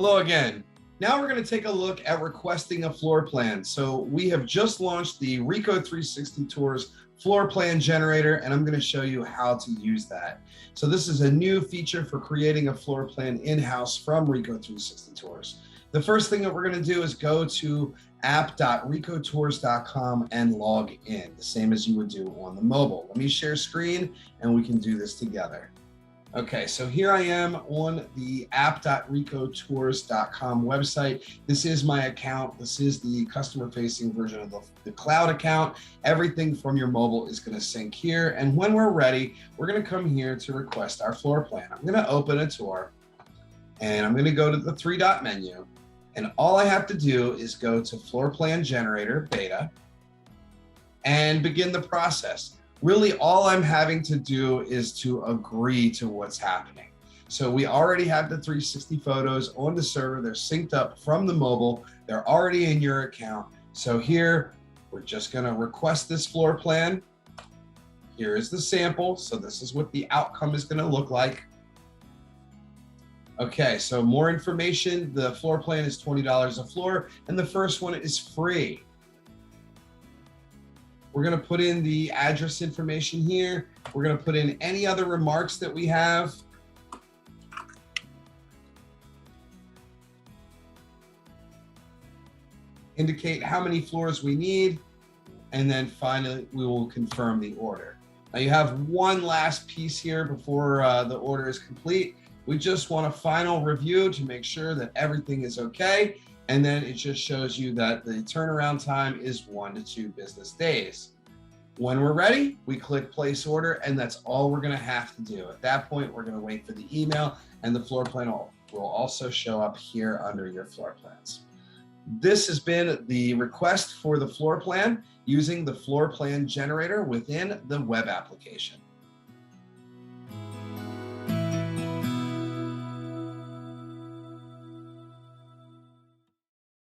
Hello again. Now we're going to take a look at requesting a floor plan. So we have just launched the RICOH360 Tours floor plan generator, and I'm going to show you how to use that. So this is a new feature for creating a floor plan in-house from RICOH360 Tours. The first thing that we're going to do is go to app.ricotours.com and log in, the same as you would do on the mobile. Let me share screen and we can do this together. Okay, so here I am on the app.ricotours.com website. This is my account. This is the customer-facing version of the cloud account. Everything from your mobile is going to sync here. And when we're ready, we're going to come here to request our floor plan. I'm going to open a tour, and I'm going to go to the three-dot menu. And all I have to do is go to Floorplan Generator Beta and begin the process. Really, all I'm having to do is to agree to what's happening. So we already have the 360 photos on the server. They're synced up from the mobile. They're already in your account. So here, we're just going to request this floor plan. Here is the sample. So this is what the outcome is going to look like. Okay, so more information. The floor plan is $20 a floor, and the first one is free. We're going to put in the address information here. We're going to put in any other remarks that we have. Indicate how many floors we need, and then finally we will confirm the order. Now you have one last piece here before the order is complete. We just want a final review to make sure that everything is okay. And then it just shows you that the turnaround time is 1 to 2 business days. When we're ready, we click place order, and that's all we're going to have to do. At that point, we're going to wait for the email, and the floor plan will also show up here under your floor plans. This has been the request for the floor plan using the floor plan generator within the web application.